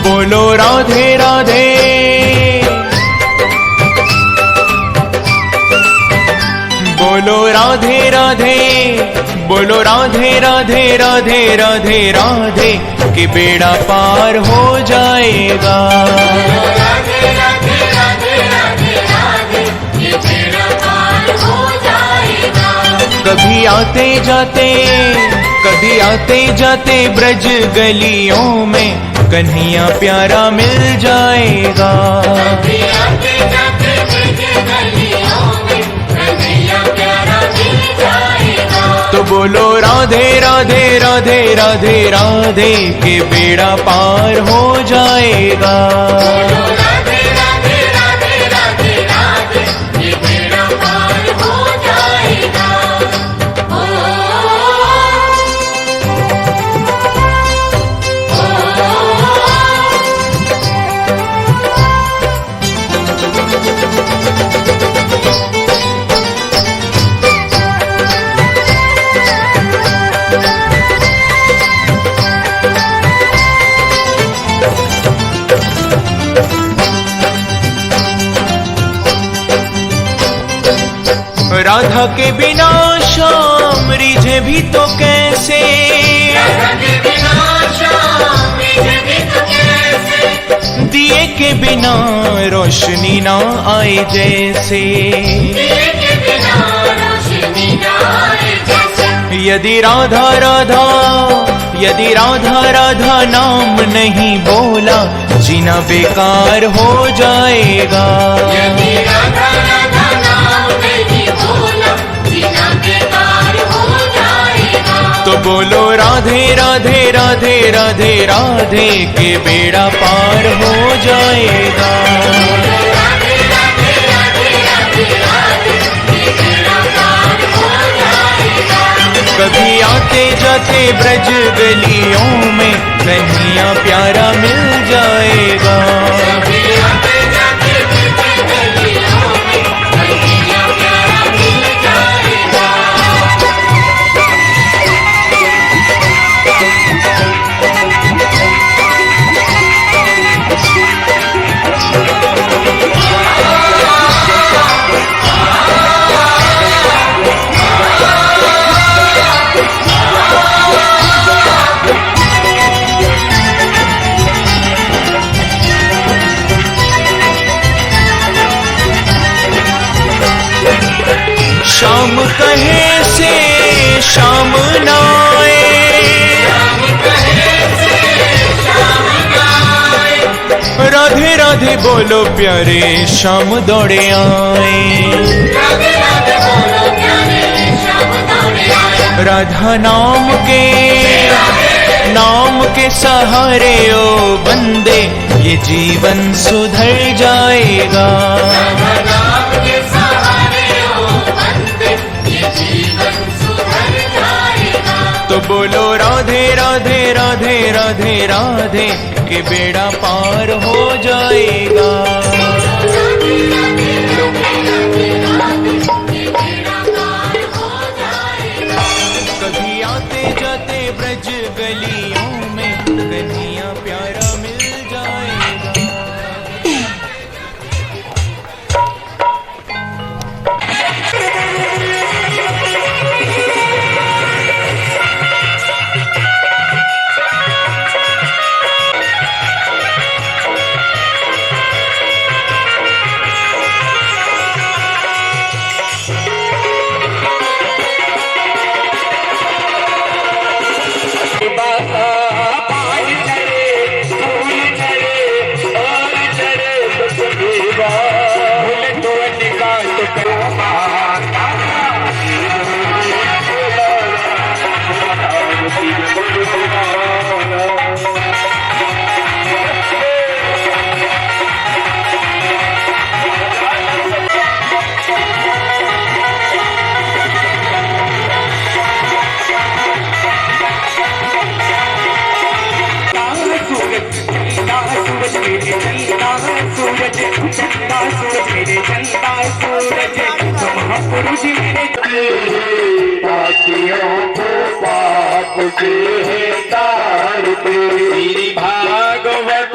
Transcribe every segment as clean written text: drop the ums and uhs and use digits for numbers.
बोलो राधे राधे। बोलो राधे राधे, बोलो राधे राधे राधे राधे राधे, कि बेड़ा पार हो जाएगा। राधे राधे राधे राधे राधे, ये बेड़ा पार हो जाएगा। कभी आते जाते, कभी आते जाते ब्रज गलियों में कन्हैया प्यारा मिल जाएगा। कभी आते जाते ब्रज गलियों में कन्हैया प्यारा मिल जाएगा। तो बोलो राधे राधे राधे राधे राधे, के बेड़ा पार हो जाएगा। बोलो राधे राधे राधे राधे राधे, ये बेड़ा पार हो जाएगा। राधा के बिना शाम रिझे भी तो कैसे, राधा के बिना शाम रिझे भी तो कैसे, दिए के बिना रोशनी ना आए जैसे, दिए के बिना रोशनी ना आए जैसे। यदि राधा राधा, यदि राधा राधा नाम नहीं बोला, जीना बेकार हो जाएगा। यदि राधा राधा नाम नहीं बोला, जीना बेकार हो जाएगा। तो बोलो राधे राधे राधे राधे राधे, के बेड़ा पार हो जाएगा। राधे राधे राधे राधे राधे, ये बेड़ा पार हो जाएगा। कभी आते जाते ब्रज गलियों में कन्हैया प्यारा मिल जाएगा। कभी आते जाते ब्रज गलियों में कन्हैया प्यारा मिल जाएगा। शाम कहे से शाम नाए, राधे राधे बोलो प्यारे शाम दौड़े आए। राधे राधे बोलो प्यारे शाम दौड़े आए। राधा नाम के सहारे ओ बंदे, ये जीवन सुधर जाएगा। राधा नाम के सहारे ओ बंदे, ये जीवन सुधर जाएगा। तो बोलो राधे राधे राधे राधे राधे, के बेड़ा पार हो जाएगा। राधे राधे राधे राधे, ये बेड़ा पार हो जाएगा। कभी आते जाते ब्रज गलियों में कन्हैया प्यारा मिल जाएगा। चंदा सूरज मेरे चंदा सूरज तुम पुरुष मेरे पापियों को पाप के तार तेरी भागवत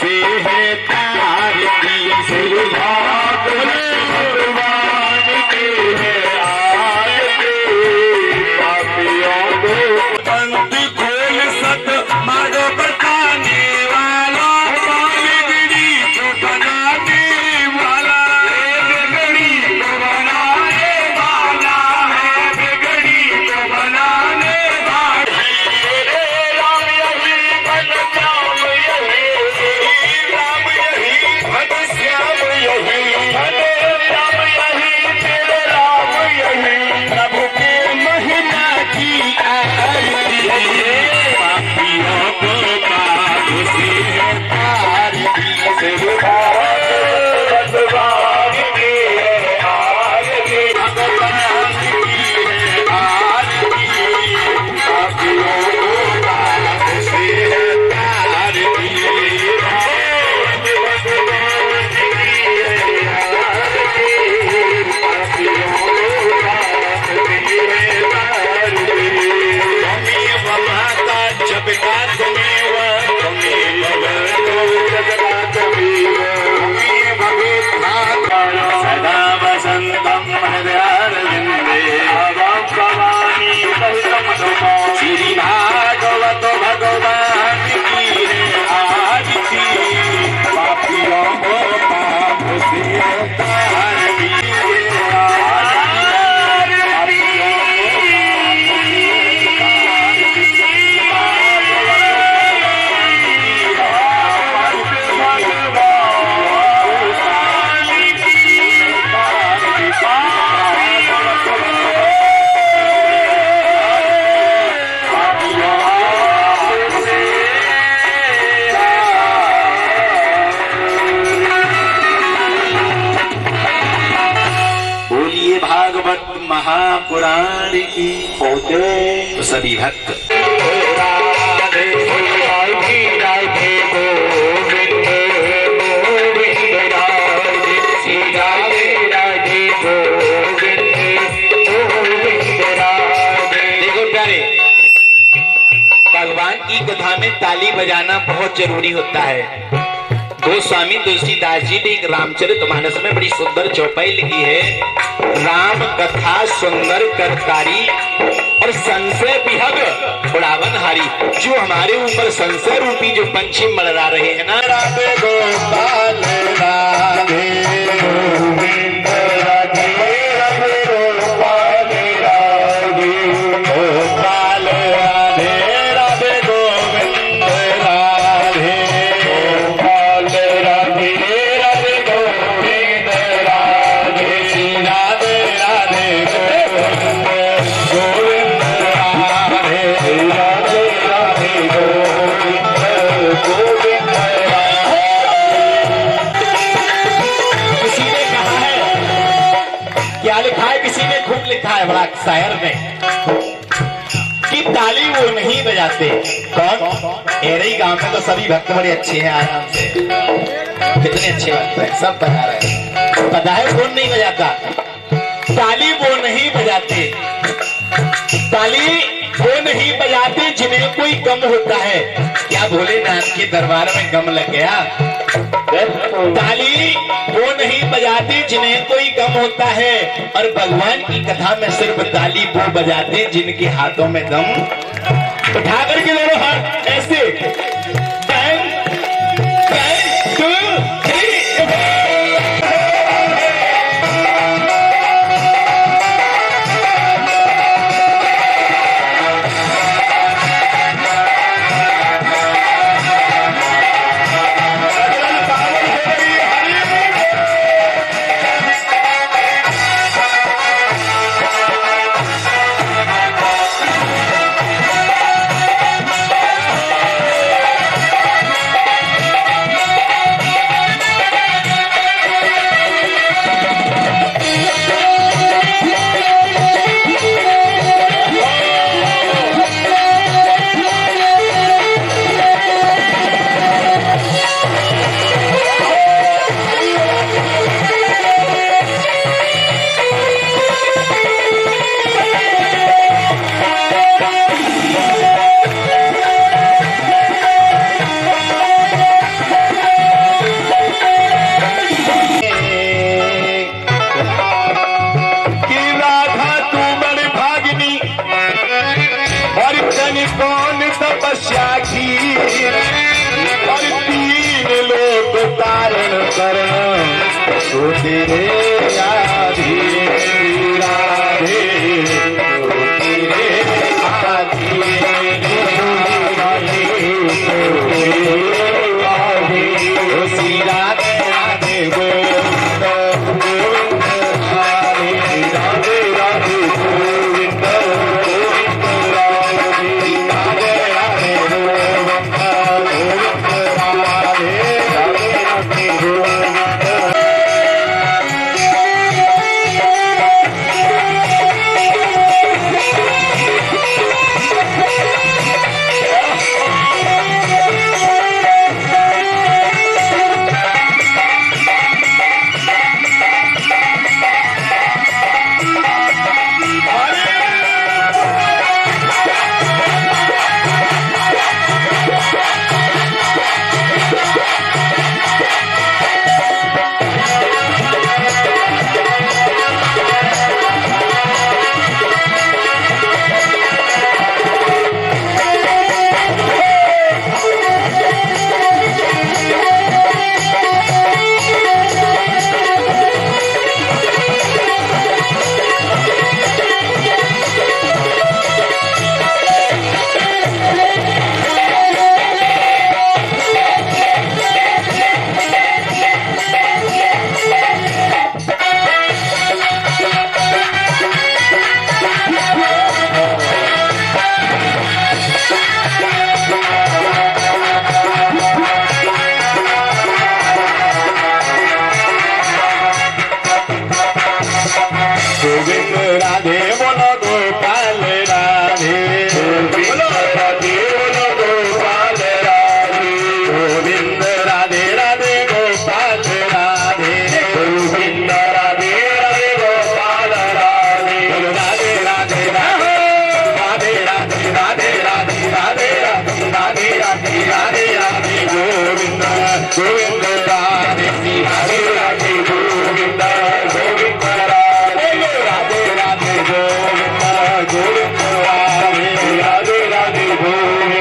से है तार की सिर भागवत भगवान के है आरती पापियों को पंथ खोल सत मार्ग बताने वाला बिगड़ी को बनाने वाला बिगड़ी को बनाने वाला है बिगड़ी को बनाने वाला राम यही बन श्याम यही राम यही बन श्याम यही हरे राम यही तेरे राम यही प्रभु के महिमा की आरती पापियों को पाप से तार दी सिर भगवान की है आरती भगवान की है आरती पापियों को पाप से तार दी भगवान की है आरती पापियों को पाप से तार दी माता जब का तुम्हें सदा वसंतम हृदयारविंदे श्री भागवत भगवान की है आरती पापियों को पाप से तार दी बोलिए भागवत महापुराण की पहुंचे तो सभी भक्त राधे राधे राधे गोविंद गोविंद राधे श्री राधे राधे गोविंद गोविंद राधे। देखो प्यारे, भगवान की कथा में ताली बजाना बहुत जरूरी होता है। गोस्वामी तुलसीदास जी ने एक रामचरितमानस में बड़ी सुंदर चौपाई लिखी है। राम कथा सुंदर करतारी और संशय विहग उड़ावन हारी। जो हमारे ऊपर संशय रूपी जो पंछी मंडरा रहे हैं ना, राधे गोपाल राधे गोविंद राधे राधे गोपाल राधे गोपाल राधे राधे गोविंद राधे गोपाल राधे राधे गोविंद राधे श्री राधे राधे गोविंद गोविंद राधे राधे राधे गोविंद गोविंद किसी ने कहा है, क्या लिखा है, किसी ने खूब लिखा है बड़ा शायर ने कि ताली वो नहीं बजाते। कौन? एरे गांव में तो सभी भक्त बड़े अच्छे हैं, आराम से कितने अच्छे भक्त हैं, सब बजा रहे हैं। पता है कौन नहीं बजाता? ताली वो नहीं बजाते, ताली वो नहीं बजाते जिन्हें कोई गम होता है। क्या भोलेनाथ के दरबार में गम लग गया? ताली वो नहीं बजाते जिन्हें कोई गम होता है, और भगवान की कथा में सिर्फ ताली वो बजाते जिनके हाथों में दम। उठा करके दोनों हाथ ऐसे 1 2 3 तो तेरे आधी राधे तो तेरे आधी श्री राधे राधे गोविंद गोविंद राधे राधे राधे गोविंद गोविंद राधे राधे राधे गोविंद गोविंद राधे राधे राधे गोविंद।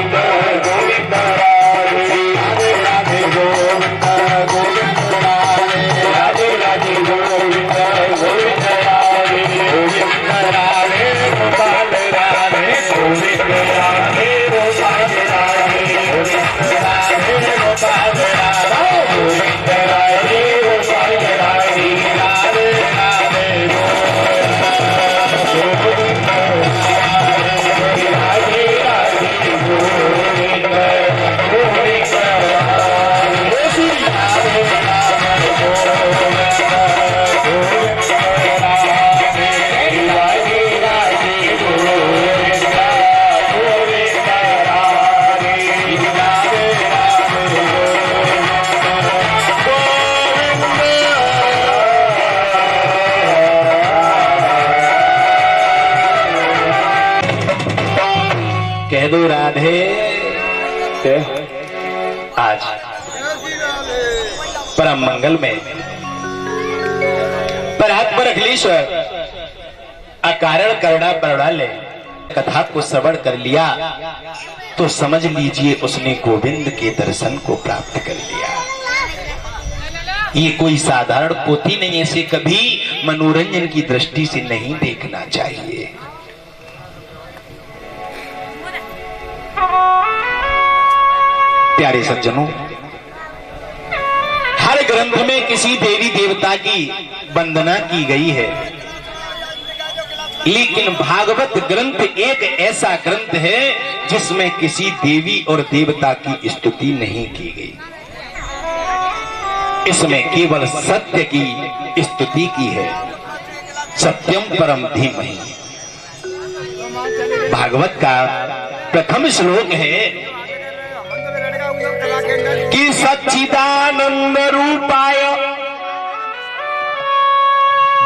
कह दो राधे आज परम मंगल में पर हाथ पर अखिलेश्वर अकारण करुणा प्रणाले कथा को श्रवण कर लिया तो समझ लीजिए उसने गोविंद के दर्शन को प्राप्त कर लिया। ये कोई साधारण पोथी नहीं, ऐसे कभी मनोरंजन की दृष्टि से नहीं देखना चाहिए। प्यारे सज्जनों, हर ग्रंथ में किसी देवी देवता की वंदना की गई है, लेकिन भागवत ग्रंथ एक ऐसा ग्रंथ है जिसमें किसी देवी और देवता की स्तुति नहीं की गई। इसमें केवल सत्य की स्तुति की है। सत्यम परम धीमहि। भागवत का प्रथम श्लोक है कि सच्चिदानंद रूपाय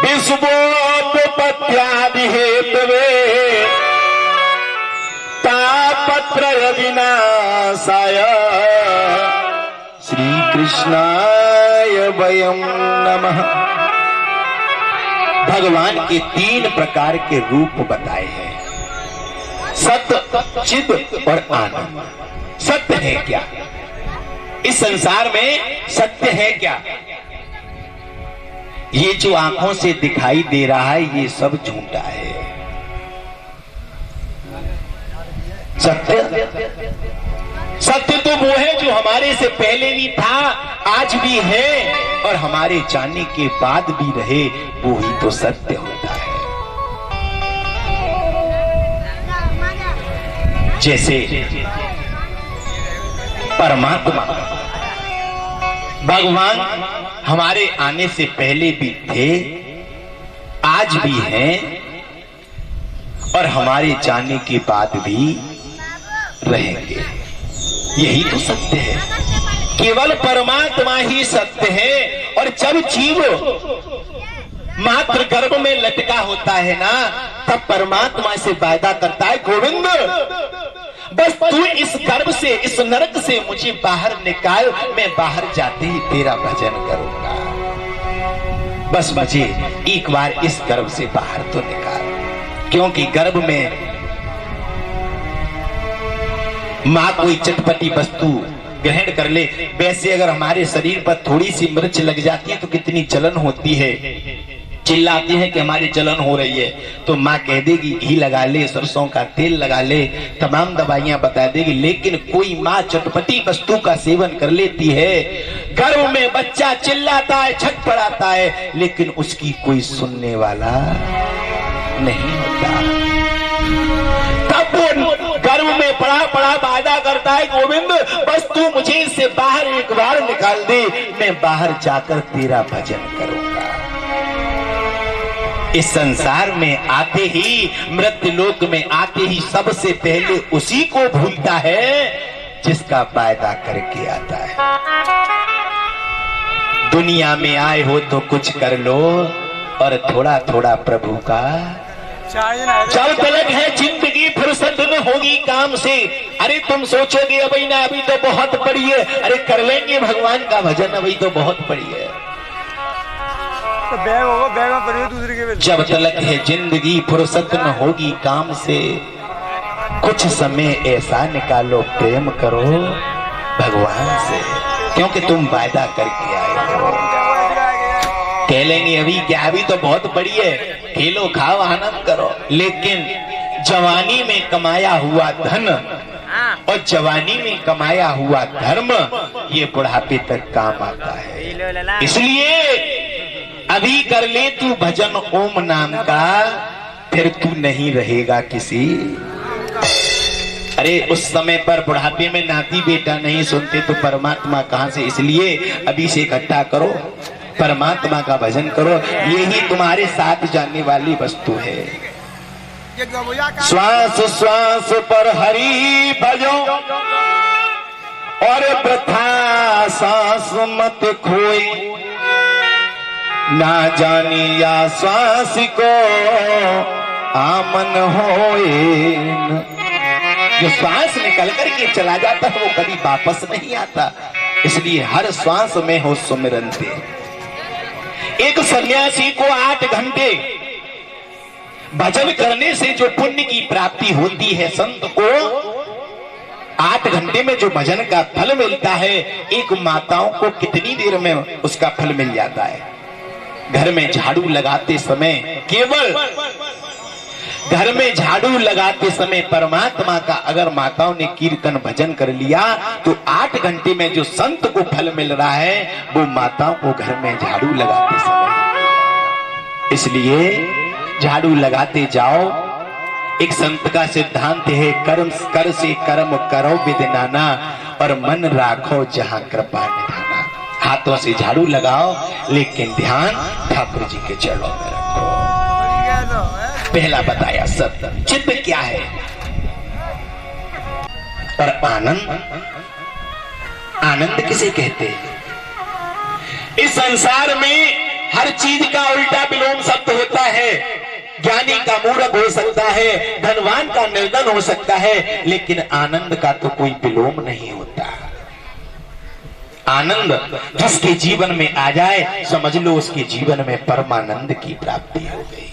विश्वोत्पत्त्यादि हेतवे तापत्रय विनाशाय श्री कृष्णाय वयं नमः। भगवान के 3 प्रकार के रूप बताए हैं, सत्य, चिद और आनंद। सत्य है क्या? इस संसार में सत्य है क्या? ये जो आंखों से दिखाई दे रहा है ये सब झूठा है। सत्य सत्य तो वो है जो हमारे से पहले भी था, आज भी है और हमारे जाने के बाद भी रहे, वो ही तो सत्य होता है। जैसे परमात्मा भगवान हमारे आने से पहले भी थे, आज भी हैं और हमारे जाने के बाद भी रहेंगे। यही तो सत्य है, केवल परमात्मा ही सत्य है। और जब जीव मात्र गर्भ में लटका होता है ना, तब परमात्मा से वायदा करता है, गोविंद बस तू इस गर्भ से, इस नरक से मुझे बाहर निकाल, मैं बाहर जाते ही तेरा भजन करूंगा। बस मुझे एक बार इस गर्भ से बाहर तो निकाल। क्योंकि गर्भ में मां कोई चटपटी वस्तु ग्रहण कर ले, वैसे अगर हमारे शरीर पर थोड़ी सी मिर्च लग जाती है तो कितनी जलन होती है, चिल्लाती है कि हमारी जलन हो रही है, तो माँ कह देगी घी लगा ले, सरसों का तेल लगा ले, तमाम दवाइयां बता देगी। लेकिन कोई माँ चटपटी वस्तु का सेवन कर लेती है, गर्भ में बच्चा चिल्लाता है, छटपटाता है, लेकिन उसकी कोई सुनने वाला नहीं होता। तब वो गर्भ में पड़ा पड़ा वादा करता है, गोविंद बस तू मुझे इससे बाहर एक बार निकाल दे, मैं बाहर जाकर तेरा भजन करूंगा। इस संसार में आते ही, मृत्यु लोक में आते ही सबसे पहले उसी को भूलता है जिसका वायदा करके आता है। दुनिया में आए हो तो कुछ कर लो और थोड़ा थोड़ा प्रभु का, जब तलक है जिंदगी फुर्सत न होगी काम से। अरे तुम सोचोगे अभी ना, अभी तो बहुत पड़ी है, अरे कर लेंगे भगवान का भजन, अभी तो बहुत पड़ी है। तो बैग होगा, बैग में पड़ी है दूसरे के। जब तलक है जिंदगी फुर्सत न होगी काम से, कुछ समय ऐसा निकालो प्रेम करो भगवान से, क्योंकि तुम वायदा करके आए हो। कह लेंगे अभी क्या, अभी तो बहुत बड़ी है, खेलो खाओ आनंद करो, लेकिन जवानी में कमाया हुआ धन और जवानी में कमाया हुआ धर्म ये बुढ़ापे तक काम आता है। इसलिए अभी कर ले तू भजन ओम नाम का, फिर तू नहीं रहेगा किसी। अरे उस समय पर बुढ़ापे में नाती बेटा नहीं सुनते तो परमात्मा कहां से। इसलिए अभी से इकट्ठा करो, परमात्मा का भजन करो, यही तुम्हारे साथ जाने वाली वस्तु है। श्वास श्वास पर हरि भजो और वृथा सांस मत खोई, ना जानी या श्वास को आमन होए। जो श्वास निकल करके चला जाता है वो कभी वापस नहीं आता, इसलिए हर श्वास में हो सुमिरन दे। एक सन्यासी को 8 घंटे भजन करने से जो पुण्य की प्राप्ति होती है, संत को 8 घंटे में जो भजन का फल मिलता है, एक माताओं को कितनी देर में उसका फल मिल जाता है। घर में झाड़ू लगाते समय, केवल घर में झाड़ू लगाते समय परमात्मा का अगर माताओं ने कीर्तन भजन कर लिया तो 8 घंटे में जो संत को फल मिल रहा है वो माताओं को घर में झाड़ू लगाते समय। इसलिए झाड़ू लगाते जाओ। एक संत का सिद्धांत है, कर्म कर से कर्म करो विदिनाना और मन राखो जहां कृपा निधाना। हाथों से झाड़ू लगाओ लेकिन ध्यान ठाकुर जी के चरणों में रखो। पहला बताया सत्य, चित्त क्या है और आनंद, आनंद किसे कहते हैं। इस संसार में हर चीज का उल्टा विलोम शब्द होता है। ज्ञानी का मूर्ख हो सकता है, धनवान का निर्धन हो सकता है, लेकिन आनंद का तो कोई विलोम नहीं होता। आनंद जिसके जीवन में आ जाए समझ लो उसके जीवन में परमानंद की प्राप्ति हो गई।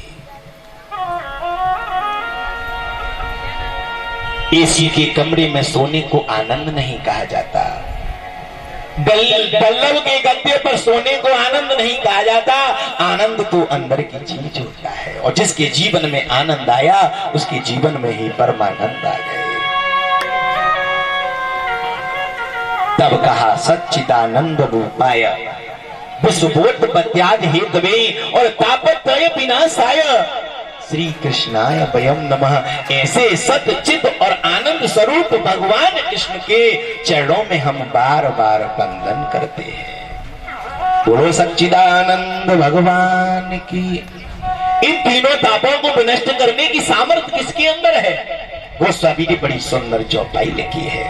एसी के कमरे में सोने को आनंद नहीं कहा जाता। बल्लभ के गद्दे पर सोने को आनंद नहीं कहा जाता, आनंद तो अंदर की चीज होता है, और जिसके जीवन में आनंद आया उसके जीवन में ही परमानंद आ गए। तब कहा सच्चिदानंद रूपाय विश्वबोध पत्याग हेतवे और तापत्रय विनाशाय श्री कृष्णाय वयम नमः। ऐसे सतचित और आनंद स्वरूप भगवान कृष्ण के चरणों में हम बार बार वंदन करते हैं। बोलो सच्चिदानंद भगवान की। इन तीनों तापों को विनष्ट करने की सामर्थ्य किसके अंदर है? गोस्वामी ने बड़ी सुंदर चौपाई लिखी है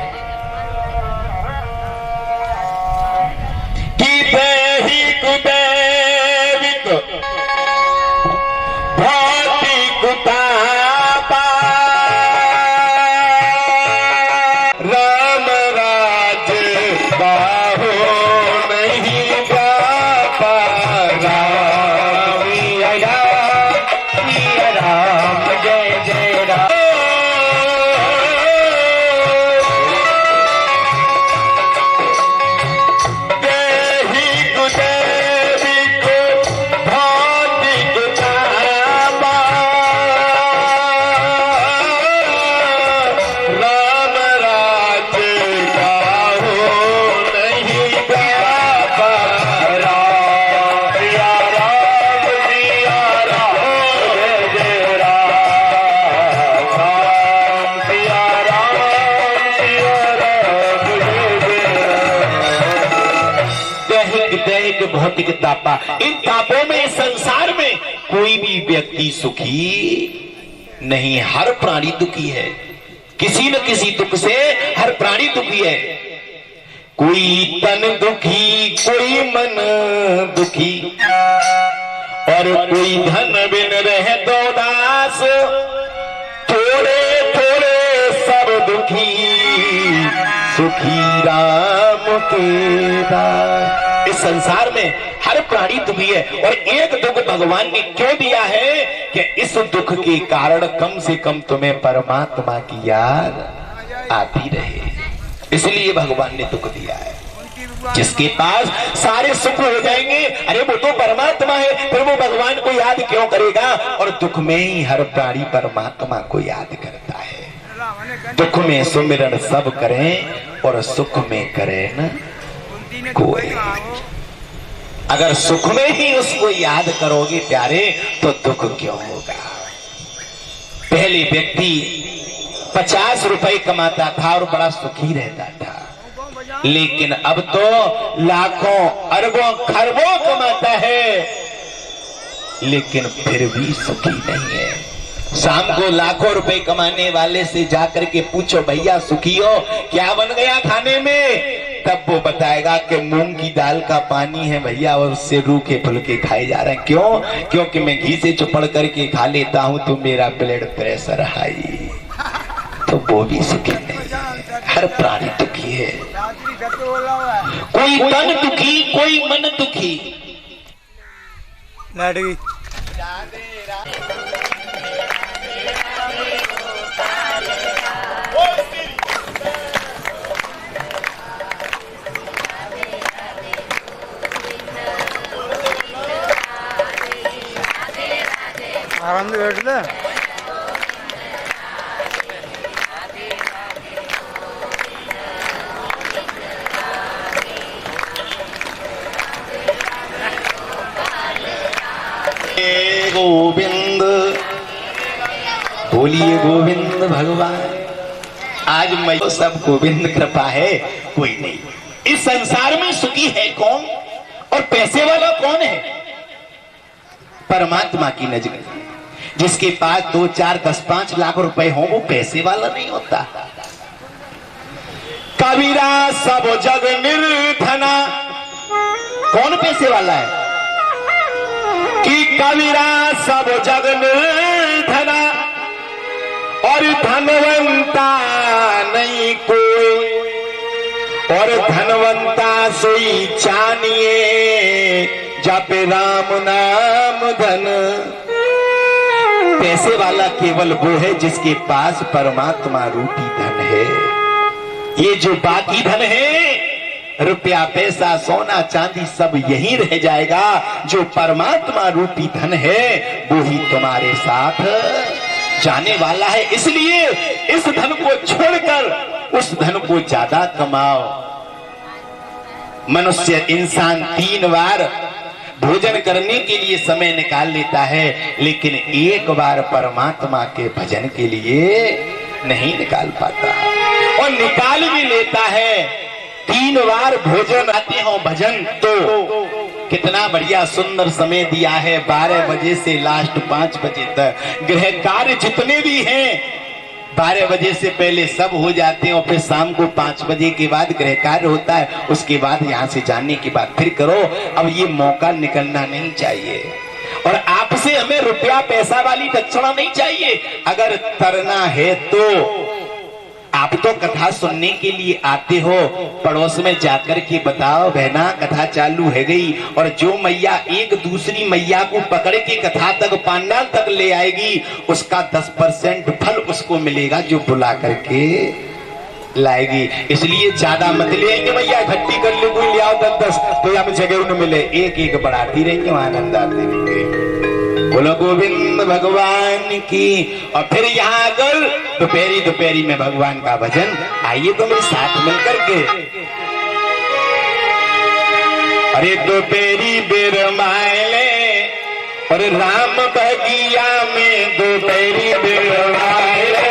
कि दैहिक दैविक भौतिक तापा राम राज बाहो नहीं पापा। राम राम जय जय राम। भौतिक तापा, इन तापों में संसार में कोई भी व्यक्ति सुखी नहीं, हर प्राणी दुखी है। किसी न किसी दुख से हर प्राणी दुखी है। कोई तन दुखी, कोई मन दुखी, और कोई धन बिन रहे तो दास। थोड़े थोड़े सब दुखी, सुखी राम के दास। इस संसार में हर प्राणी दुखी है, और एक दुख भगवान ने क्यों दिया है कि इस दुख के कारण कम से कम तुम्हें परमात्मा की याद आती रहे, इसलिए भगवान ने दुख दिया है। जिसके पास सारे सुख हो जाएंगे, अरे वो तो परमात्मा है, फिर वो भगवान को याद क्यों करेगा? और दुख में ही हर प्राणी परमात्मा को याद करता है। दुख में सुमिरन सब करें और सुख में करें न कोई। अगर सुख में ही उसको याद करोगे प्यारे, तो दुख क्यों होगा? पहले व्यक्ति 50 रुपए कमाता था और बड़ा सुखी रहता था, लेकिन अब तो लाखों अरबों खरबों कमाता है, लेकिन फिर भी सुखी नहीं है। शाम को लाखों रुपए कमाने वाले से जाकर के पूछो, भैया सुखी हो, क्या बन गया खाने में? तब वो बताएगा कि मूंग की दाल का पानी है भैया, और उससे रूखे फुलके खाए जा रहे हैं। क्यों? क्योंकि मैं घी से चुपड़ करके खा लेता हूं तो मेरा ब्लड प्रेशर हाई। तो वो भी सुखी नहीं है, हर प्राणी दुखी है। कोई तन दुखी, कोई मन दुखी। आराम से बैठ ले। गोविंद बोलिए, गोविंद भगवान। आज मैं तो सब गोविंद कृपा है, कोई नहीं। इस संसार में सुखी है कौन और पैसे वाला कौन है? परमात्मा की नजर। जिसके पास 2, 4, 10, 5 लाख रुपए हो वो पैसे वाला नहीं होता। कबीरा सब जग निर्धना, कौन पैसे वाला है? कि कबीरा सब जग निर्धना और धनवंता नहीं कोई, और धनवंता सोई जानिए जप राम नाम धन। पैसे वाला केवल वो है जिसके पास परमात्मा रूपी धन है। ये जो बाकी धन है रुपया पैसा सोना चांदी सब यही रह जाएगा। जो परमात्मा रूपी धन है वो ही तुम्हारे साथ जाने वाला है। इसलिए इस धन को छोड़कर उस धन को ज्यादा कमाओ। मनुष्य इंसान 3 बार भोजन करने के लिए समय निकाल लेता है, लेकिन एक बार परमात्मा के भजन के लिए नहीं निकाल पाता। और निकाल भी लेता है 3 बार भोजन आते हो भजन तो कितना बढ़िया सुंदर समय दिया है। 12 बजे से लास्ट 5 बजे तक गृह कार्य जितने भी हैं 12 बजे से पहले सब हो जाते हैं और फिर शाम को 5 बजे के बाद गृह कार्य होता है। उसके बाद यहाँ से जाने के बाद फिर करो। अब ये मौका निकलना नहीं चाहिए। और आपसे हमें रुपया पैसा वाली दक्षिणा नहीं चाहिए। अगर तरना है तो आप तो कथा सुनने के लिए आते हो, पड़ोस में जाकर के बताओ बहना कथा चालू है गई। और जो मैया एक दूसरी मैया को पकड़ के कथा तक पांडाल तक ले आएगी उसका 10% फल उसको मिलेगा जो बुला करके लाएगी। इसलिए ज्यादा मत ले आएंगे मैया, इकट्ठी कर ले कोई ले आओ 10-10 तो हमें जगह न मिले, एक एक बढ़ाती रहेंगे वहां आनंद आते रहेंगे। बोलो गोविंद भगवान की। और फिर यहाँ अगर दोपहरी में भगवान का भजन, आइए तो मेरे साथ मिलकर के। अरे दोपहरी बेर मायले और राम बगिया में दोपहरी बेर मायले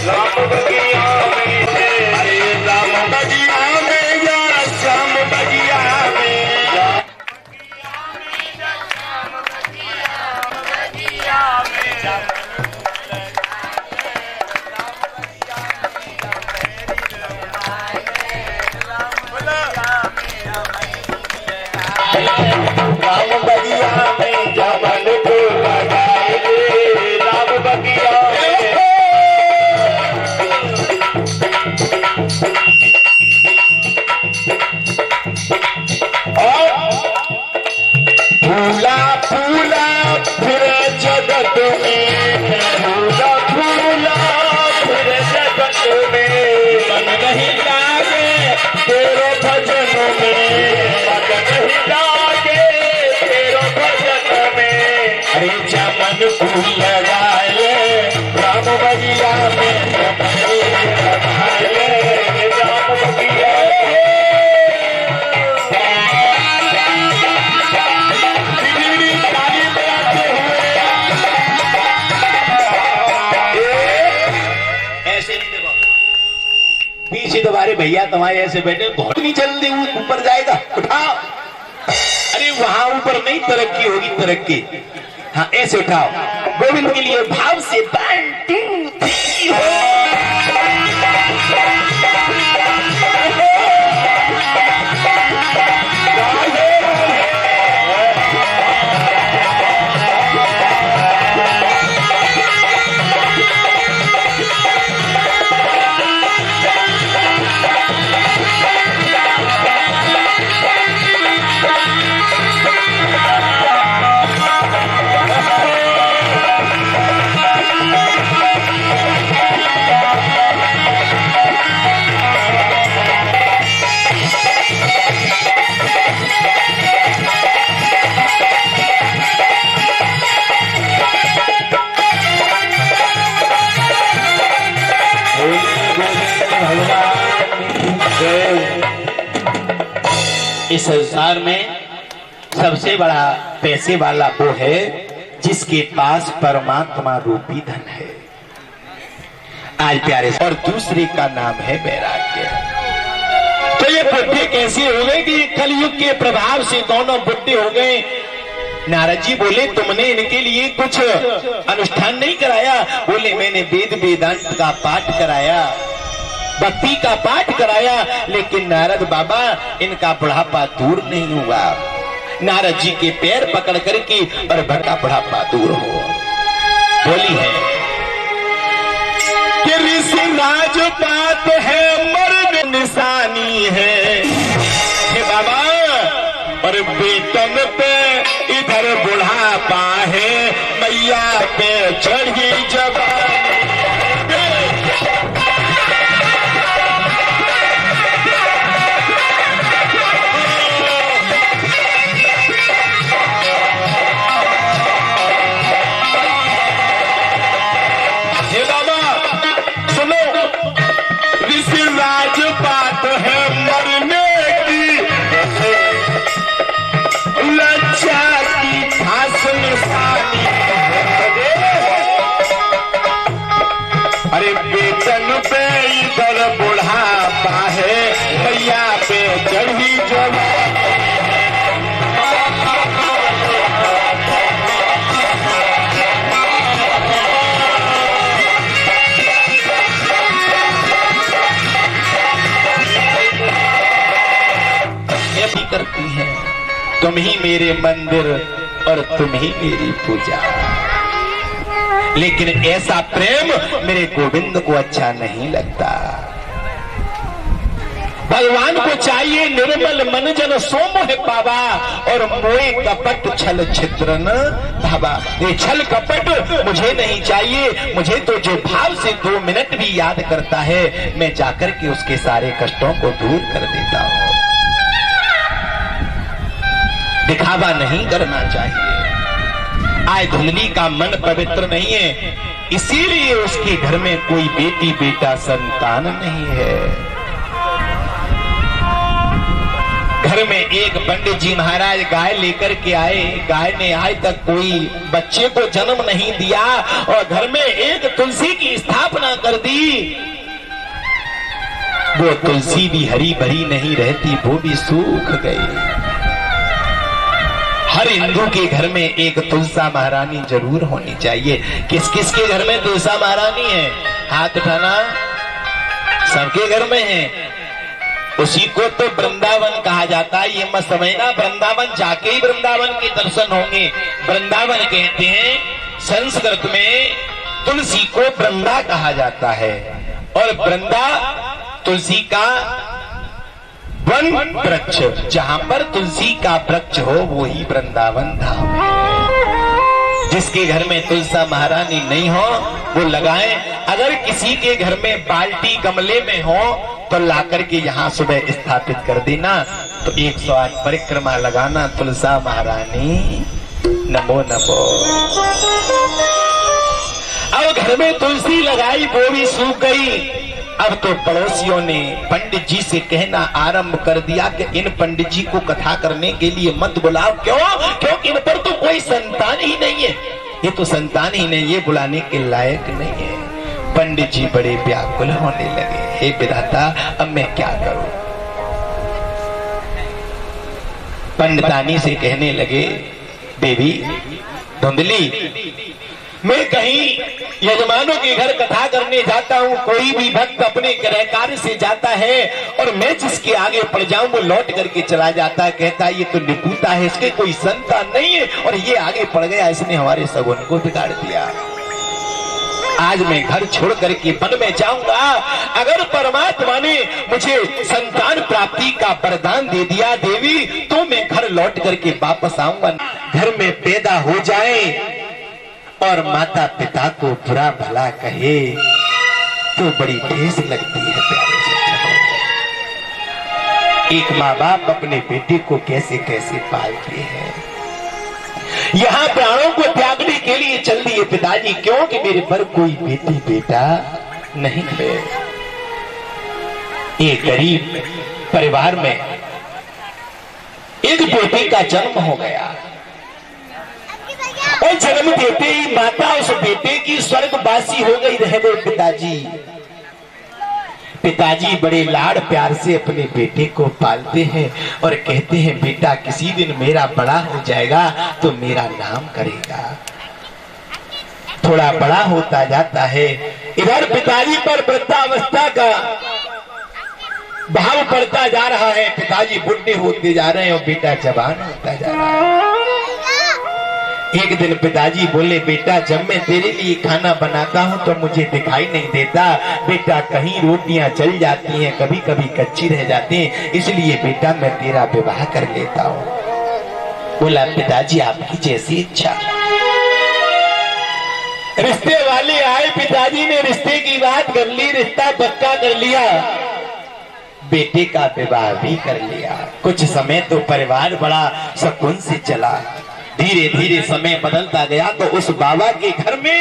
राम बगिया में, अरे राम बगिया में या श्याम बगिया में राम बगिया में जमन को लगाए राम बगिया में। फूला फूला फिर जगत में, फूला फूला फिर जगत में, मन नहीं लागे तेरे भजन में, मन नहीं लागे तेरे भजन में। अरे चमन फूल लगाए राम बगिया में, लगाए राम बगिया पीछे तुम्हारे भैया तुम्हारे ऐसे बैठे, बहुत नहीं जल्दी ऊपर जाएगा उठाओ। अरे वहां ऊपर नहीं तरक्की होगी, तरक्की हाँ ऐसे उठाओ। गोविंद के लिए भाव से 1 2 3 इस संसार में सबसे बड़ा पैसे वाला वो है जिसके पास परमात्मा रूपी धन है। आज प्यारे, और दूसरे का नाम है वैराग्य। तो ये बुढ़े कैसे हो गए कि कलयुग के प्रभाव से दोनों बुढ़े हो गए। नारद जी बोले तुमने इनके लिए कुछ अनुष्ठान नहीं कराया? बोले मैंने वेद वेदांत का पाठ कराया, भक्ति का पाठ कराया, लेकिन नारद बाबा इनका बुढ़ापा दूर नहीं हुआ। नारद जी के पैर पकड़ करके और भक्का बुढ़ापा दूर हो। बोली है कि ऋषि राजपात है मर्द निशानी है बाबा, और बेतन पे इधर बुढ़ापा है, मैया पे चढ़ी जवानी। तुम ही मेरे मंदिर और तुम ही मेरी पूजा। लेकिन ऐसा प्रेम मेरे गोविंद को अच्छा नहीं लगता। भगवान को चाहिए निर्मल मन जन सोम है पावा, और मोए कपट छल छिद्रन भावा। ये छल कपट मुझे नहीं चाहिए, मुझे तो जो भाव से 2 मिनट भी याद करता है, मैं जाकर के उसके सारे कष्टों को दूर कर देता हूं। दिखावा नहीं करना चाहिए। आय धुंधली का मन पवित्र नहीं है, इसीलिए उसके घर में कोई बेटी बेटा संतान नहीं है। घर में एक पंडित जी महाराज गाय लेकर के आए, गाय ने आज तक कोई बच्चे को जन्म नहीं दिया, और घर में एक तुलसी की स्थापना कर दी। वो तुलसी भी हरी भरी नहीं रहती, वो भी सूख गई। हर हिंदू के घर में एक तुलसा महारानी जरूर होनी चाहिए। किस किस के घर में तुलसा महारानी है? हाथ उठाना। सबके घर में है। उसी को तो वृंदावन कहा जाता है। ये मत समझना वृंदावन जाके ही वृंदावन के दर्शन होंगे। वृंदावन कहते हैं संस्कृत में, तुलसी को वृंदा कहा जाता है, और वृंदा तुलसी का वन वृक्ष, जहां पर तुलसी का वृक्ष हो वो ही वृंदावन धाम है। जिसके घर में तुलसा महारानी नहीं हो वो लगाए। अगर किसी के घर में बाल्टी गमले में हो तो लाकर के यहाँ सुबह स्थापित कर देना, तो 108 परिक्रमा लगाना, तुलसा महारानी नमो नमो। अब घर में तुलसी लगाई, वो भी सूख गई। अब तो पड़ोसियों ने पंडित जी से कहना आरंभ कर दिया कि इन पंडित जी को कथा करने के लिए मत बुलाओ। क्यों? क्योंकि इन पर तो कोई संतान ही नहीं है। ये तो संतान ही नहीं, ये बुलाने के लायक नहीं है। पंडित जी बड़े व्याकुल होने लगे, हे विधाता अब मैं क्या करूं? पंडितानी से कहने लगे, देवी धुंधली, मैं कहीं यजमानों के घर कथा करने जाता हूँ, कोई भी भक्त अपने गृह कार्य से जाता है और मैं जिसके आगे पड़ जाऊं वो लौट करके चला जाता है, कहता है ये तो निपुता है, इसके कोई संतान नहीं है और ये आगे पड़ गया, इसने हमारे सगुन को बिगाड़ दिया। आज मैं घर छोड़ करके वन में जाऊंगा। अगर परमात्मा ने मुझे संतान प्राप्ति का वरदान दे दिया देवी, तो मैं घर लौट करके वापस आऊंगा। घर में पैदा हो जाए और माता पिता को बुरा भला कहे तो बड़ी ठेस लगती है प्यारे बच्चों। एक माँ बाप अपने बेटे को कैसे कैसे पालते हैं। यहाँ प्राणों को त्यागने के लिए चल दिए पिताजी, क्योंकि मेरे पर कोई बेटी बेटा नहीं है। एक गरीब परिवार में एक बेटे का जन्म हो गया और जन्म देते ही माता उस बेटे की स्वर्गवासी हो गई, रह गए पिताजी। पिताजी बड़े लाड़ प्यार से अपने बेटे को पालते हैं और कहते हैं बेटा किसी दिन मेरा बड़ा हो जाएगा तो मेरा नाम करेगा। थोड़ा बड़ा होता जाता है, इधर पिताजी पर वृद्धावस्था का भाव पड़ता जा रहा है। पिताजी बुढ़े होते जा रहे हैं और बेटा जवान होता जा रहा है। एक दिन पिताजी बोले बेटा जब मैं तेरे लिए खाना बनाता हूँ तो मुझे दिखाई नहीं देता बेटा, कहीं रोटियां जल जाती हैं, कभी कभी कच्ची रह जाती हैं, इसलिए बेटा मैं तेरा विवाह कर लेता हूँ। बोला पिताजी आपकी जैसी इच्छा। रिश्ते वाले आए, पिताजी ने रिश्ते की बात कर ली, रिश्ता पक्का कर लिया, बेटे का विवाह भी कर लिया। कुछ समय तो परिवार बड़ा सुकून से चला। धीरे धीरे समय बदलता गया तो उस बाबा के घर में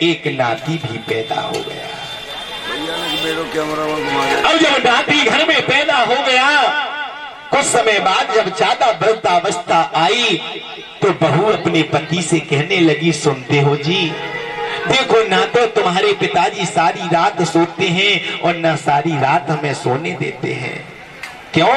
एक नाती भी पैदा हो गया। अब जब नाती घर में पैदा हो गया, कुछ समय बाद जब ज्यादा वृद्धावस्था आई तो बहू अपने पति से कहने लगी सुनते हो जी, देखो ना तो तुम्हारे पिताजी सारी रात सोते हैं और ना सारी रात हमें सोने देते हैं। क्यों?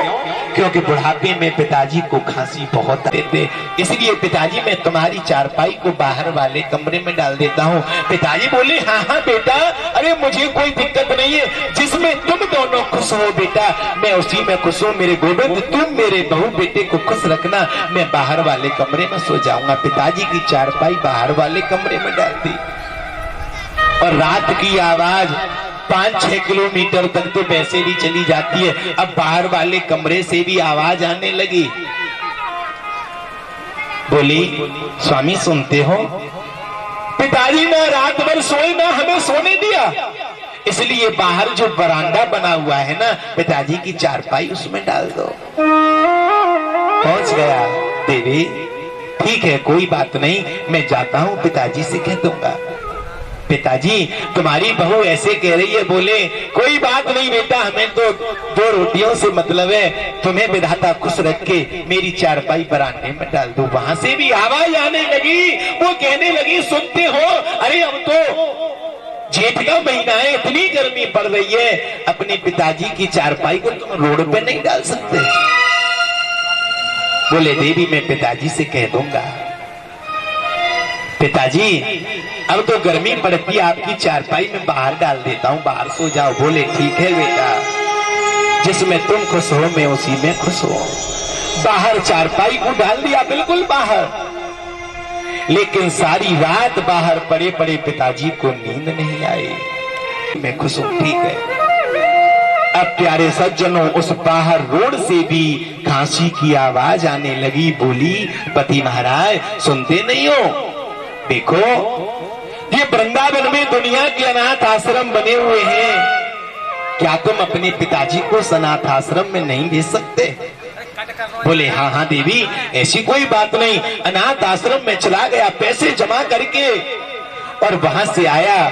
क्योंकि बुढ़ापे में पिताजी को खांसी बहुत देते, इसलिए पिताजी मैं तुम्हारी चारपाई को बाहर वाले कमरे में डाल देता हूँ। पिताजी बोले हाँ हाँ बेटा, अरे मुझे कोई दिक्कत नहीं है, जिसमें तुम दोनों खुश हो बेटा मैं उसी में खुश हूँ। मेरे गोविंद तुम मेरे बहू बेटे को खुश रखना, मैं बाहर वाले कमरे में सो जाऊंगा। पिताजी की चारपाई बाहर वाले कमरे में डाल दी और रात की आवाज 5-6 किलोमीटर तक तो वैसे भी चली जाती है, अब बाहर वाले कमरे से भी आवाज आने लगी। बोली स्वामी सुनते हो? पिताजी ना रात भर सोए ना हमें सोने दिया, इसलिए बाहर जो बरामदा बना हुआ है ना पिताजी की चारपाई उसमें डाल दो। पहुंच गया देवी, ठीक है कोई बात नहीं, मैं जाता हूं पिताजी से कह दूंगा। पिताजी तुम्हारी बहू ऐसे कह रही है, बोले कोई बात नहीं बेटा, हमें तो 2 रोटियों से मतलब है, तुम्हें विधाता खुश रख के मेरी चारपाई बरामदे में डाल दो। वहां से भी आवाज आने लगी, वो कहने लगी सुनते हो? अरे अब तो जेठ का महीना है, इतनी गर्मी पड़ रही है, अपने पिताजी की चारपाई को तुम रोड पे नहीं डाल सकते? बोले देवी मैं पिताजी से कह दूंगा। पिताजी अब तो गर्मी पड़ती है, आपकी चारपाई में बाहर डाल देता हूँ, बाहर सो जाओ। बोले ठीक है बेटा, जिसमें तुम खुश हो मैं उसी में खुश हूं। बाहर चारपाई को डाल दिया, बिल्कुल बाहर, लेकिन सारी रात बाहर पड़े पड़े पिताजी को नींद नहीं आई। मैं खुश हूं, ठीक है। अब प्यारे सज्जनों उस बाहर रोड से भी खांसी की आवाज आने लगी। बोली पति महाराज सुनते नहीं हो? देखो ये वृंदावन में दुनिया के अनाथ आश्रम बने हुए हैं, क्या तुम अपने पिताजी को अनाथ आश्रम में नहीं भेज सकते? बोले हाँ हाँ देवी ऐसी कोई बात नहीं। अनाथ आश्रम में चला गया पैसे जमा करके और वहां से आया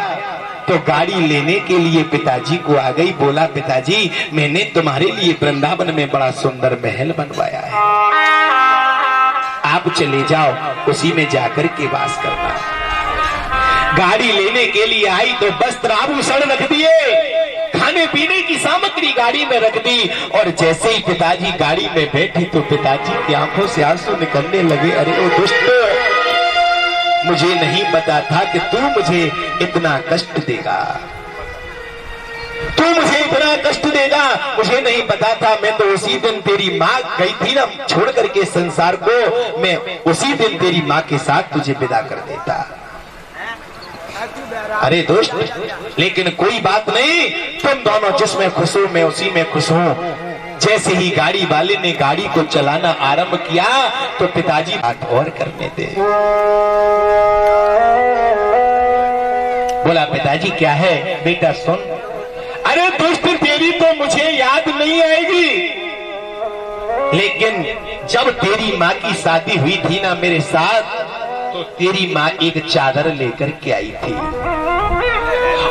तो गाड़ी लेने के लिए पिताजी को आ गई। बोला पिताजी मैंने तुम्हारे लिए वृंदावन में बड़ा सुंदर महल बनवाया है, आप चले जाओ उसी में जाकर के वास करना। गाड़ी लेने के लिए आई तो वस्त्र आभूषण रख दिए, खाने पीने की सामग्री गाड़ी में रख दी और जैसे ही पिताजी गाड़ी में बैठे तो पिताजी की आंखों से आंसू निकलने लगे। अरे ओ दुष्ट, मुझे नहीं पता था कि तू मुझे इतना कष्ट देगा, तू मुझे इतना कष्ट देगा, मुझे नहीं पता था। मैं तो उसी दिन तेरी माँ गई थी ना छोड़ करके संसार को, मैं उसी दिन तेरी माँ के साथ तुझे विदा कर देता। अरे दोस्त लेकिन कोई बात नहीं, तुम दोनों जिसमें खुश हो मैं उसी में खुश हूँ। जैसे ही गाड़ी वाले ने गाड़ी को चलाना आरंभ किया तो पिताजी बात और करने दे। बोला पिताजी क्या है? बेटा सुन। अरे दोस्त तेरी तो मुझे याद नहीं आएगी, लेकिन जब तेरी माँ की शादी हुई थी ना मेरे साथ तो तेरी माँ एक चादर लेकर के आई थी,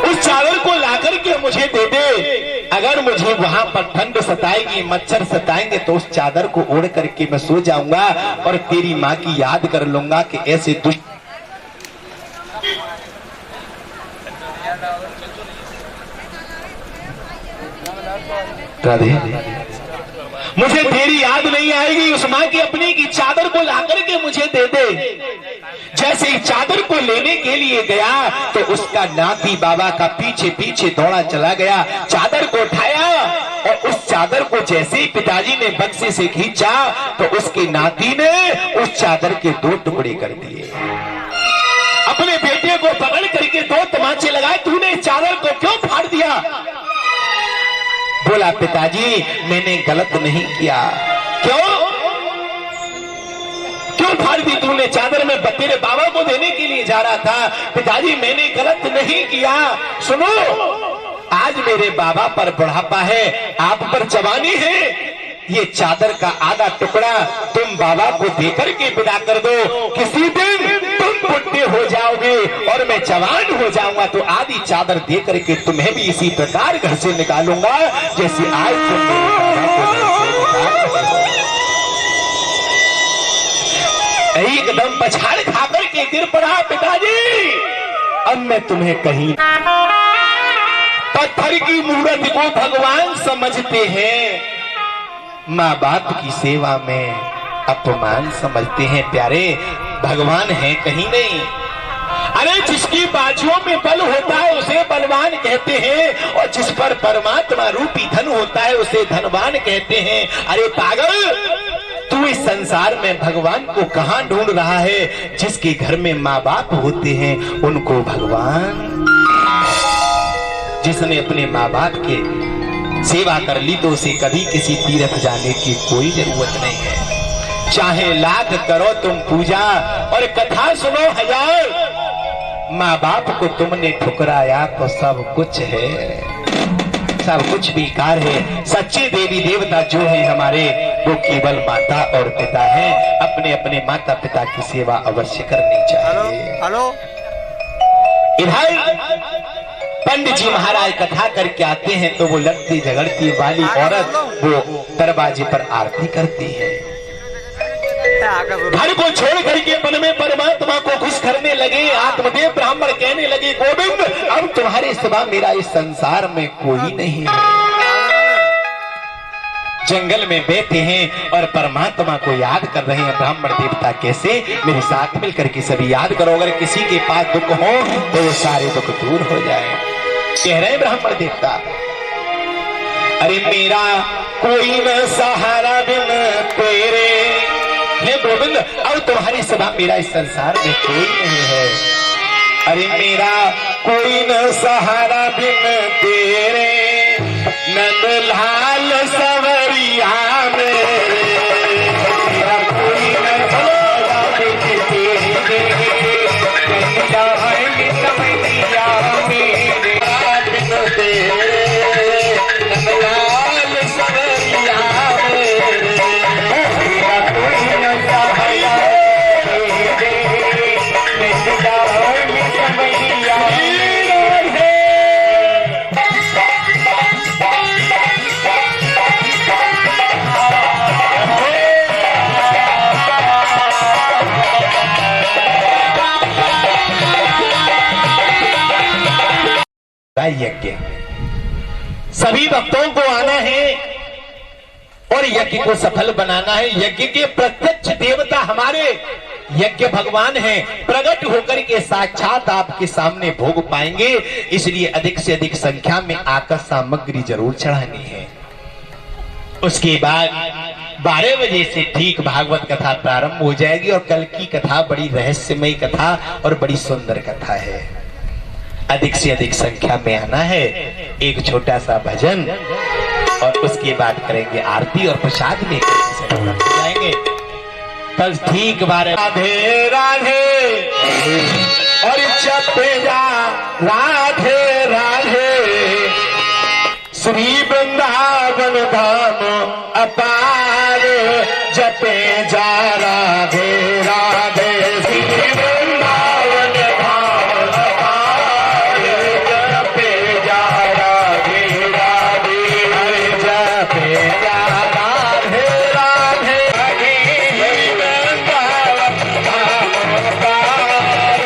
उस चादर को लाकर के मुझे दे दे। अगर मुझे वहां पर ठंड सताएगी मच्छर सताएंगे तो उस चादर को ओढ़ करके मैं सो जाऊंगा और तेरी माँ की याद कर लूंगा कि ऐसे दुष्ट राधे मुझे तेरी याद नहीं आएगी। उस माँ की अपनी की चादर को लाकर के मुझे दे दे। जैसे ही चादर को लेने के लिए गया तो उसका नाती बाबा का पीछे पीछे दौड़ा चला गया, चादर को उठाया और उस चादर को जैसे ही पिताजी ने बक्से से खींचा तो उसके नाती ने उस चादर के 2 टुकड़े कर दिए। अपने बेटे को पकड़ करके 2 तमाचे लगाए, तूने चादर को क्यों फाड़ दिया? बोला पिताजी मैंने गलत नहीं किया। क्यों फाड़ दी तूने? चादर में तेरे बाबा को देने के लिए जा रहा था। पिताजी मैंने गलत नहीं किया। सुनो आज मेरे बाबा पर बुढ़ापा है, आप पर जवानी है, ये चादर का आधा टुकड़ा तुम बाबा को देकर के विदा कर दो। किसी दिन तुम बुढ़े हो जाओगे और मैं जवान हो जाऊंगा तो आधी चादर दे करके तुम्हें भी इसी प्रकार घर से निकालूंगा जैसे आज तुम मेरे बाबा को घर से निकाल रहे हो। एकदम पछाड़ खा करके गिर पड़ा पिताजी। अब मैं तुम्हें कहीं पत्थर की मूर्ति को भगवान समझते हैं, माँ बाप की सेवा में अपमान समझते हैं। प्यारे, भगवान है कहीं नहीं। अरे जिसकी बाजुओं में बल होता है उसे बलवान कहते हैं, और जिस पर परमात्मा रूपी धन होता है उसे धनवान कहते हैं। अरे पागल, तू इस संसार में भगवान को कहां ढूंढ रहा है? जिसके घर में माँ बाप होते हैं उनको भगवान। जिसने अपने माँ बाप के सेवा कर ली तो उसे कभी किसी तीर्थ जाने की कोई जरूरत नहीं है। चाहे लाख करो तुम पूजा और कथा सुनो हजार, माँ बाप को तुमने ठुकराया तो सब कुछ है, सब कुछ बेकार है। सच्चे देवी देवता जो है हमारे, वो केवल माता और पिता हैं। अपने अपने माता पिता की सेवा अवश्य करनी चाहिए। हेलो इधर पंडित जी महाराज कथा करके आते हैं तो वो लड़ती झगड़ती वाली औरत वो दरवाजे पर आरती करती है। घर को छोड़ करके मन में परमात्मा को खुश करने लगे। आत्मदेव ब्राह्मण कहने लगे, गोविंद अब तुम्हारे सिवा मेरा इस संसार में कोई नहीं है। जंगल में बैठे हैं और परमात्मा को याद कर रहे हैं। ब्राह्मण देवता कैसे? मेरे साथ मिलकर के सभी याद करो। अगर किसी के पास दुख हो तो वो सारे दुख दूर हो जाए। कह रहे ब्राह्मण देवता, अरे मेरा कोई न सहारा बिन तेरे, हे गोविंद अब तुम्हारी सिवा मेरा इस संसार में कोई नहीं है। अरे मेरा कोई न सहारा बिन तेरे, नंदलाल सवरिया मेरे, मेरा कोई न सहारा बिन तेरे, नंदलाल सवरिया मेरे, बिन तेरे, नंदलाल सवरिया मेरे, मेरा कोई न सहारा बिन तेरे, नंदलाल सवरिया मेरे। यज्ञ सभी भक्तों को आना है और यज्ञ को सफल बनाना है। यज्ञ के प्रत्यक्ष देवता हमारे यज्ञ भगवान हैं। प्रकट होकर के साक्षात आपके सामने भोग पाएंगे, इसलिए अधिक से अधिक संख्या में आकर सामग्री जरूर चढ़ानी है। उसके बाद 12 बजे से ठीक भागवत कथा प्रारंभ हो जाएगी और कल की कथा बड़ी रहस्यमयी कथा और बड़ी सुंदर कथा है। अधिक से अधिक संख्या में आना है। एक छोटा सा भजन और उसके बाद करेंगे आरती और प्रसाद लेकर जाएंगे। कल ठीक 12 राधे राधे और जपे जा राधे राधे, श्री वृंदावन धाम अपार, जपे जा राधे राधे, श्री वृंदावन धाम अपार, जपे जा राधे राधे, जपे जा राधे राधे, श्री वृंदावन धाम अपार,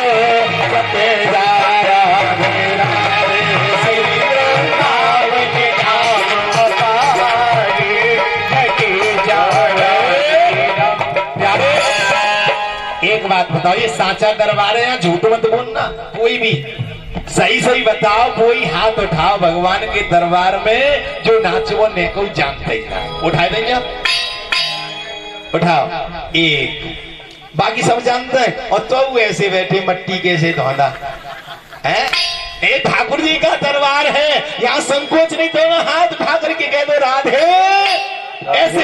जपे जा राधे राधे, श्री वृंदावन धाम अपार, जपे जा राधे राधे। एक बात बताओ, ये साचा दरबार है या झूठ मत बोलना। कोई भी सही सही बताओ, कोई हाथ उठाओ भगवान के दरबार में जो नाच वो नेको जानते ही ना। उठाए देंगे आप, उठाओ। एक बाकी सब जानते हैं और तो ऐसे बैठे मट्टी कैसे धोंदा है। ए ठाकुर जी का दरबार है, यहाँ संकोच नहीं करना, हाथ उठा करके कह दो राधे, ऐसे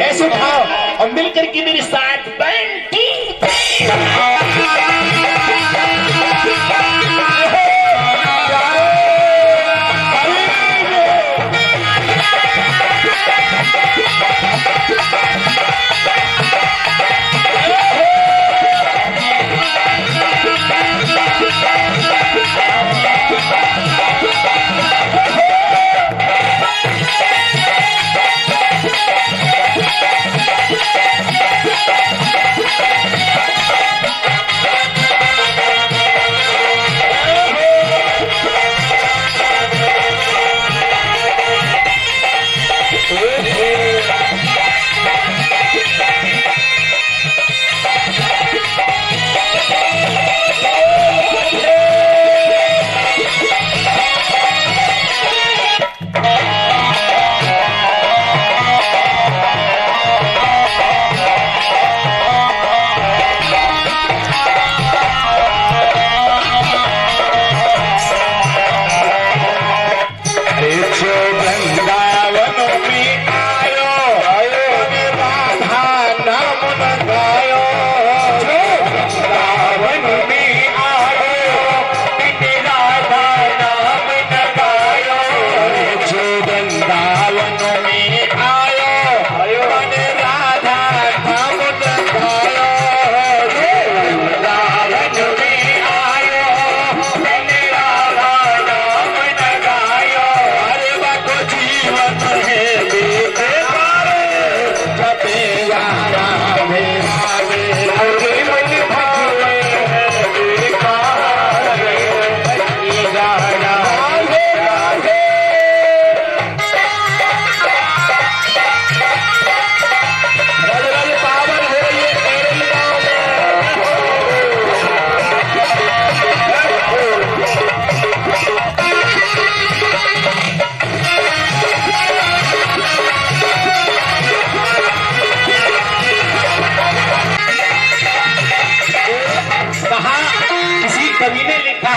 ऐसे उठाओ और मिलकर के मेरे साथ बैंटी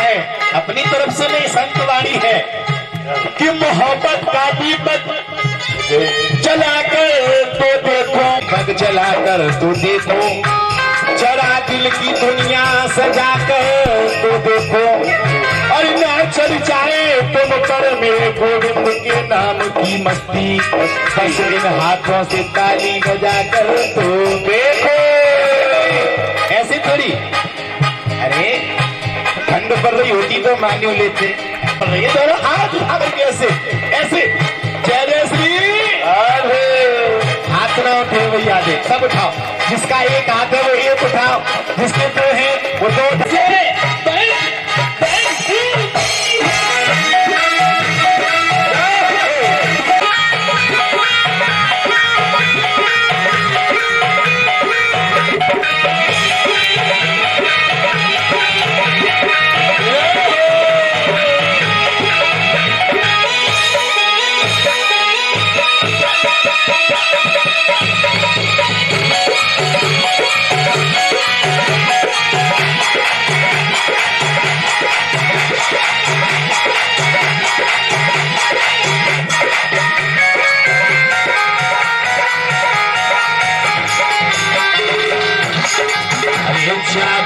है, अपनी तरफ से नहीं, संत वाणी है कि मोहब्बत का दीपक जलाकर तो देखो, पग जलाकर तो देखो, जरा दिल की दुनिया सजाकर तो देखो, और न चढ़ जाए तुम पर मेरे गोविंद के नाम की मस्ती, बस इन हाथों से ताली बजाकर तो देखो। ऐसे थोड़ी, अरे ठंड पड़ रही होती तो मान्यू लेते, पर ये दोनों हाथ उठा करके ऐसे ऐसे, जय जय श्री, हाथ ना उठे भैया दे, सब उठाओ, जिसका एक हाथ है वो एक उठाओ, जिसके दो है वो दो उठाओ।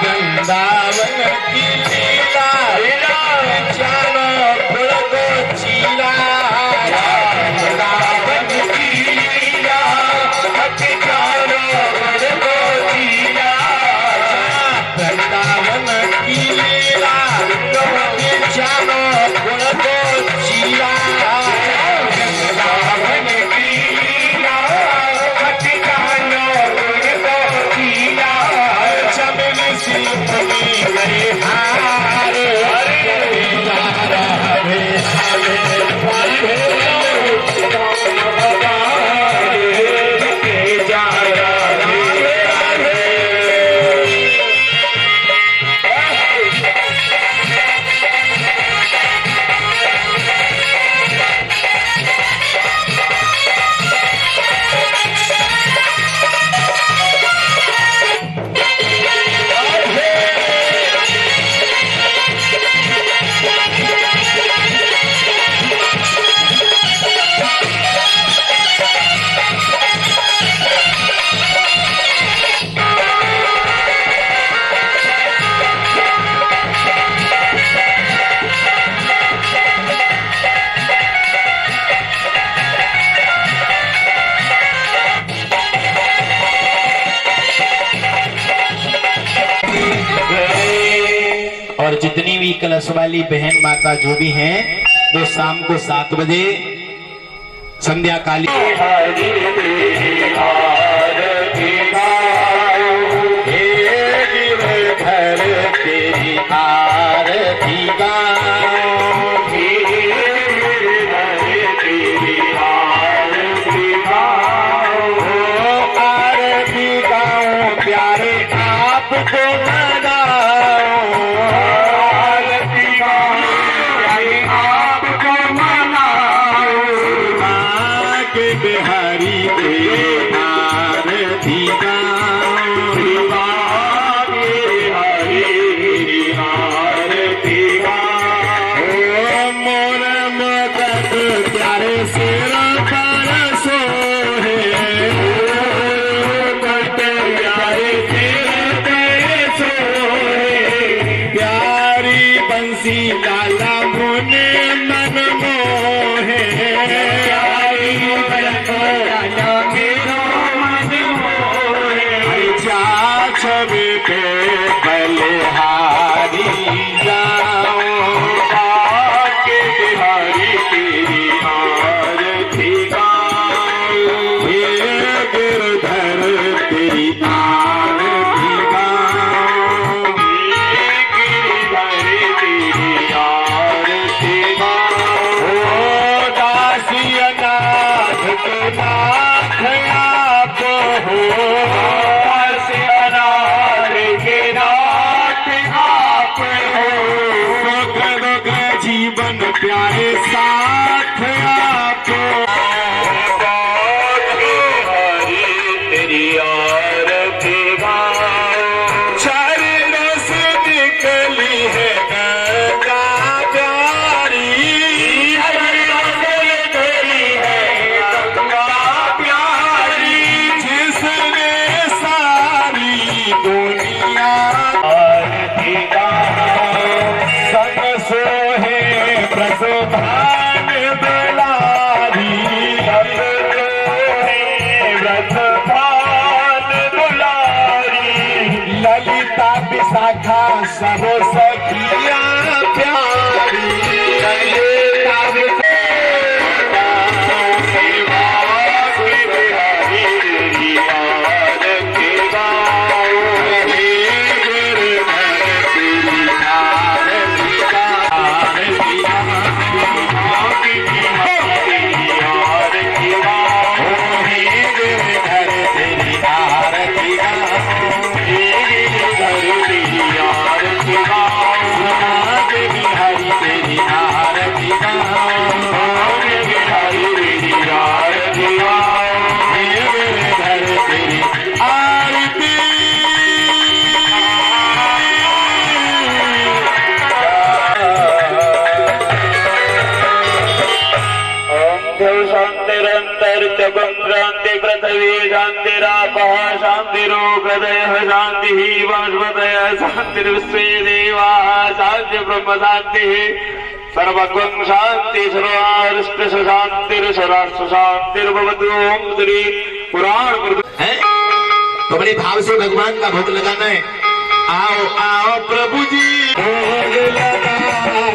वृंदावन की लीला, जानो फूल को चीला, वृंदावन की लीला, जानो फूल को चीला, वृंदावन की लीला, जानो फूल को चीला, वृंदावन की लीला, जानो फूल को चीला, और जितनी भी कलश वाली बहन माता जो भी हैं, वो शाम को 7 बजे संध्या काली तेरी आरती गाओ प्यारे आपको बिहारी दे आरती मोर मदद प्यारे से सो है, प्यारे से सो प्यारी बंसी लाला मुने मन मोहे, छवि पे बलिहारी जाओ, के बिहारी तेरी आरती गाओ, ये गिरधर तेरी आरती गाओ, ये गिरधर तेरी आरती गाओ। मर्त्यकं शांति पृथ्वी शांतिरापः शांतिरोगदयः शांतिः वनस्पतयः शांतिर्विश्वे देवाः शांति ब्रह्म शांतिः सर्वगं शांति सर्वारिष्ट शांतिर्सराष्ट्र शांतिर्भवतु। ओम श्री पुराण है तो बड़े भाव से भगवान का भोग लगाना है। आओ आओ प्रभु जी भोग लगा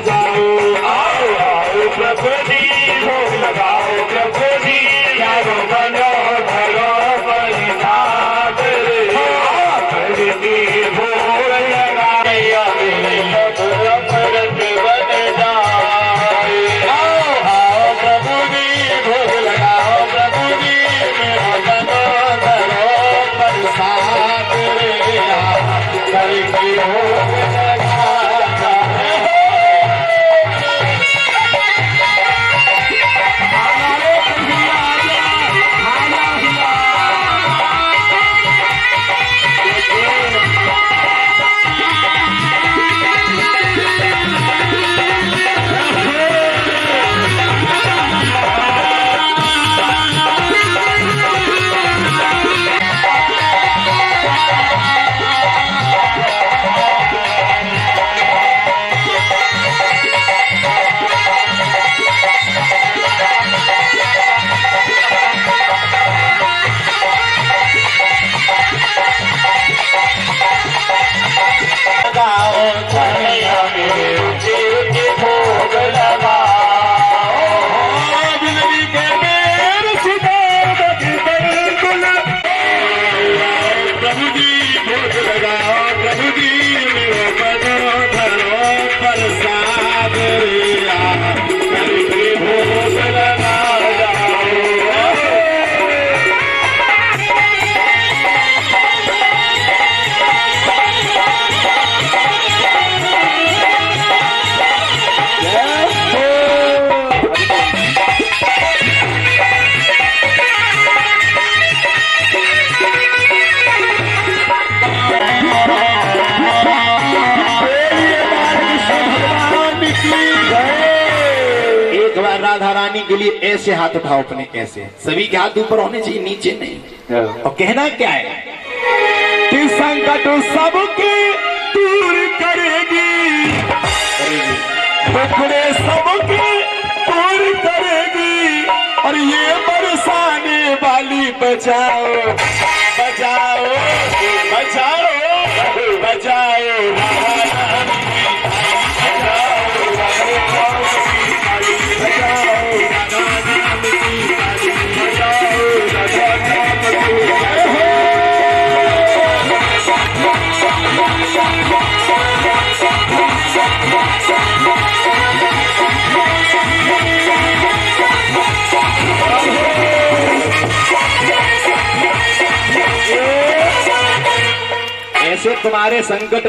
जाओ, आओ आओ प्रभु जी भोग लगाओ, प्रभु जी जाओ बनो भरो परिताप रे, करती भोग लगाए अमृत बन जाए। आओ आओ प्रभु जी भोग लगाओ, प्रभु जी मेरा बनो भरो परिताप रे, करती भोग राधा रानी के लिए ऐसे हाथ उठाओ अपने, ऐसे सभी के हाथ ऊपर होने चाहिए, नीचे नहीं। और कहना क्या है कि संकट सबके दूर करेगी, टुकड़े सबके दूर करेगी, और ये बरसाने वाली बचाओ बचाओ बचाओ बचाओ ऐसे तुम्हारे संकट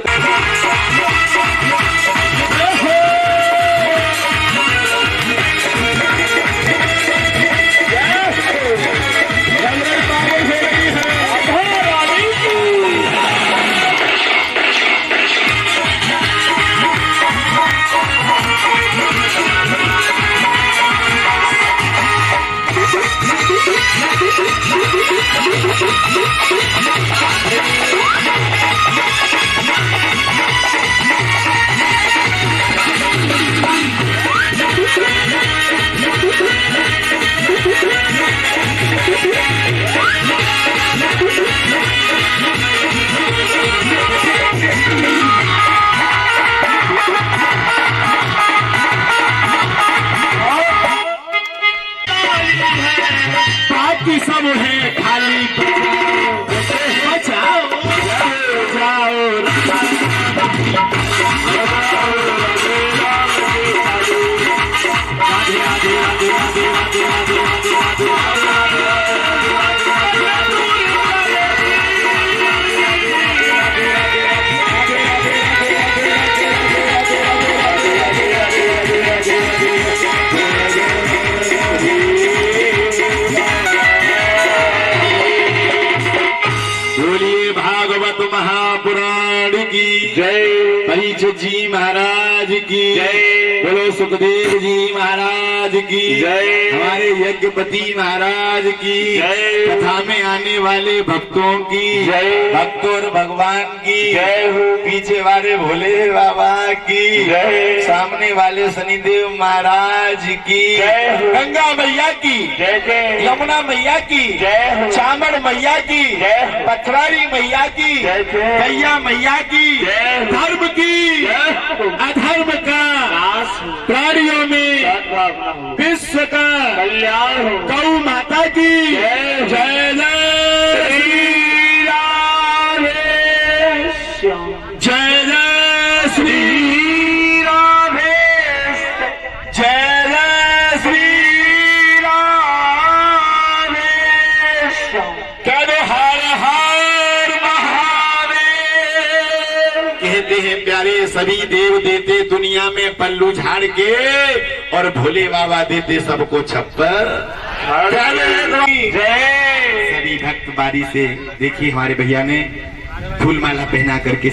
सब है खाली बचाओ जाओ महापुराण की जय। परीक्षित जी महाराज महाराज की जय। बोलो सुखदेव जी महाराज की जय। हमारे यज्ञपति महाराज की जय। कथा में आने वाले भक्तों की जय। भक्तों और भगवान की जय। पीछे वाले भोले बाबा की जय। सामने वाले शनिदेव महाराज की जय। गंगा मैया की जय। यमुना मैया की जय। चामड़ मैया की जय। पथरारी मैया की जय। गैया मैया की जय। धर्म की अधर्म का प्राणियों में विश्व का कल्याण, गौ माता की जय। जय जय श्री राधे जय जय श्री राधे जय जय श्री राधे। कह दो हर हर महादेव। कहते हैं प्यारे सभी देव देते दुनिया में पल्लू झाड़ के और भोले बाबा देते सबको छप्पर। जय। सभी भक्त बारी से देखिए हमारे भैया ने फूल माला पहना करके